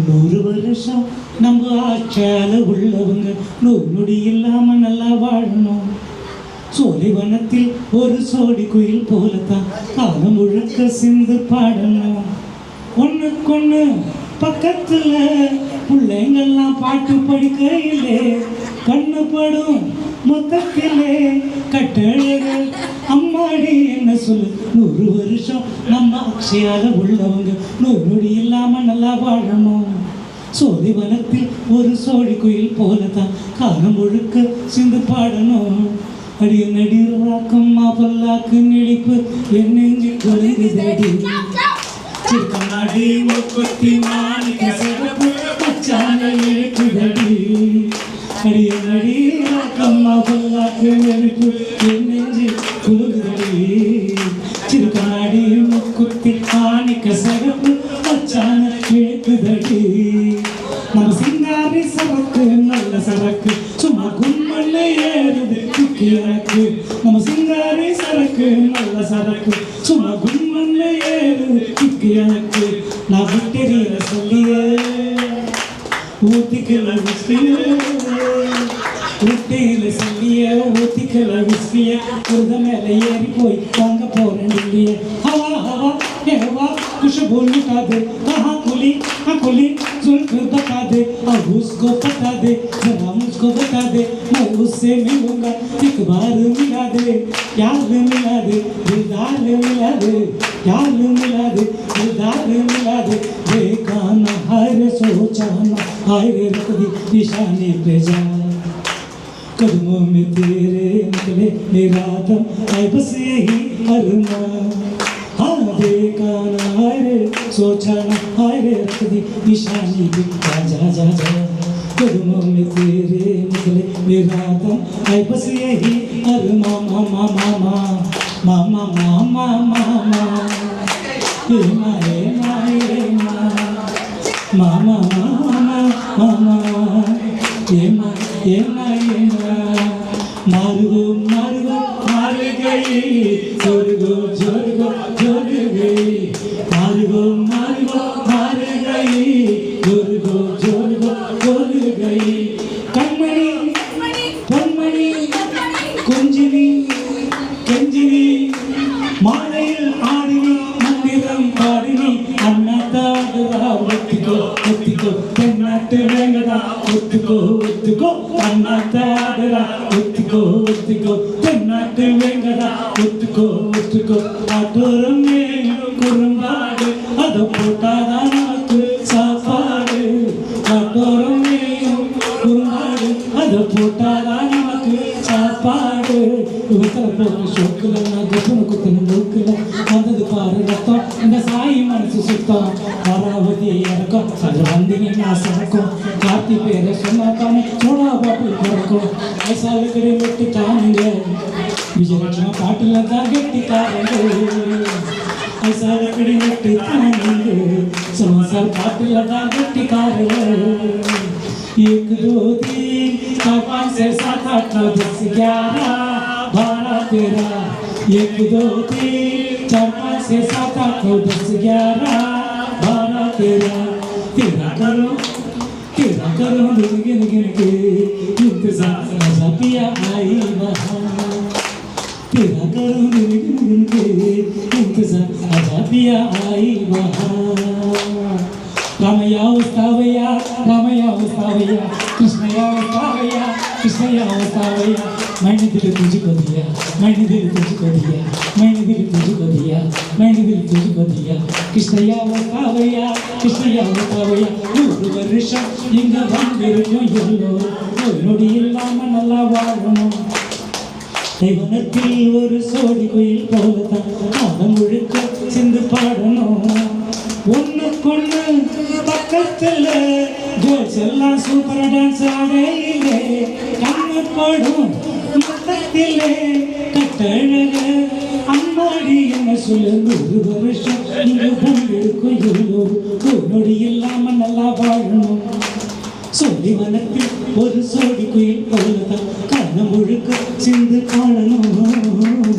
நூறு வருஷம் நம்ம ஆட்சியால உள்ளவங்க நொடி இல்லாம நல்லா வாழணும். சோலைவனத்தில் ஒரு சோடி குயில் போலத்தான் காலம் முழுக்க சிந்து பாடணும். ஒண்ணுக்கொண்ணு பக்கத்துல பிள்ளைங்கள்லாம் பாட்டு படிக்கையிலே கண்ணுப்படும் மொத்தத்திலே கட்டழகு அம்மாடி என்ன சொல்லு. 100 வருஷம் நம்ம அக்ஷயால உள்ளவங்க நொடி இல்லாம நல்லா வாழணும். சோலைவனத்தில் ஒரு சோடி குயில் போலத்தான் காலம் முழுக்க சிந்து பாடணும். அடிய நடிகராக்கும் மாப்பல்லாக்கு நெளிப்பு என் நெஞ்சு கொழுகுதடி. சிக்கனாடி முக்குத்தி மாணிக்க சிறப்பு பச்சான இழுக்குதடி. அடிய நடிகராக்கும் மாப்பல்லாக்கு நெளிப்பு என் நெஞ்சு கொழுகுதடி. சிக்கனாடி முக்குத்தி மாணிக்க சிறப்பு பச்சான இழுக்குதடி. நம்ம சிங்காரி சரக்கு நல்ல சரக்கு சும்மா கும்மல்ல ஏறுது எனக்கு. நம்ம சிங்காரி சரக்கு நல்ல சரக்கு சும்மா கும்மல்ல ஏறுது எனக்கு. நான் விட்டெறியில சொல்லிய ஊத்திக்கல விஸ்கிய விட்டையில சொல்லிய ஊத்திக்கல விஸ்கிய குருத மேல ஏறி போய் வாங்க போறேன் இல்லையே. ஹவா ஹவா ஹவா खुशबू लुटा दे कहाँ खुली जुल्फ बता दे अब उसको पता दे जरा मुझको बता दे मैं उससे मिलूंगा एक बार मिला दे यार मिला दे दिलदार मिला दे यार मिला दे दिलदार मिला दे देखा ना हाय सोचा ना हाय रख दी निशाने पे जा कदमों में तेरे निकले मेरा दम आए बस यही अरमान. देखा ना हाय रे सोचा ना हाय रे रख दी निशानी भी जा जा जा कदमों में तेरे निकले मेरा दम आए बस यही अरमान. मामा मामा मामा मामा मामा हे माए माए मामा मामा मामा हे माए मारू मारू मार गई जोरगो जोरगो जोर गई मारगो मारगो मार गई जोरगो जोरगो जोर गई. कण्मणि பொன்மணி குஞ்சினி கெஞ்சினி மாலையில் ஆடினி மந்திரம் பாடினி அண்ணாத்தாடுறா ஒத்திக்கோ ஒத்திக்கோ தென்னாட்டு வேங்கடா ஒத்துக்கோ ஒத்துக்கோ அண்ணாத்தாடுறா ஒத்திக்கோ ஒத்திக்கோ தென்னாட்டு வேங்கடா ஒத்துக்கோ ஒத்துக்கோ. ஆட்டோரம் குறும்பாடு அதை போட்டாதான் நமக்கு சாப்பாடு. ஆட்டோரம் குறும்பாடு அதை போட்டாதான் நமக்கு சாப்பாடு. சொக்குல கப்பனு குத்துன மூக்குல வந்தது பாரு ரத்தம் இந்த சாயி மனசு சுத்தம். அமராவதி இறக்கும் அது வந்தீங்கன்னா சரக்கும் கார்த்தி பேரை சொன்னாத்தானே சோடா பாட்டில் பிறக்கும். ஐசாவுக்கடை வெட்டிட்டானுங்க விஜயலட்சுமா பாட்டுல தான் கெட்டிக்காரங்க. ஐசாவுக்கடை வெட்டிட்டானுங்க சமாசார் பாட்டுல தான் கெட்டிக்காரங்க. एक दो तीन चार पाँच छः सात आठ नौ 10 11 12 13. एक दो तीन चार पाँच छः सात आठ नौ 10 11 12 13. तेरा करो गिन गिन के इंतजार आजा पिया आई वहाँ. तेरा करो गिन गिन के इंतजार आजा पिया आई वहाँ. रामया वस्तावया रामया वस्तावया कृष्णया वस्तावया कृष्णया वस्तावया. मैंने दिल तुझको दिया मैंने दिल तुझको दिया मैंने दिल तुझको दिया मैंने दिल तुझको दिया. कृष्णया वस्तावया कृष्णया वस्तावया. 100 வருஷம் இங்க வந்திருக்கும் எல்லோரும் நொடி இல்லாம நல்லா வாழணும். தெய்வனத்தில் ஒரு சோடி குயில் போலத்தான் காலம் முழுக்க சிந்து பாடணும். ஒண்ணுக்கொண்ணு பக்கத்துல கேர்ள்ஸ் எல்லாம் சூப்பரா டான்ஸ் ஆடையிலே கண்ணப்படும் மொத்தத்திலே கட்டழக அம்மாடி என்ன சொல்லு. 100 வருஷம் இங்கு பங்கெடுக்கும் எல்லோரும் நொடி இல்லாம நல்லா வாழணும். சோலைவனத்தில் ஒரு சோடி குயில் போலத்தான் காலம் முழுக்க சிந்து பாடணும்.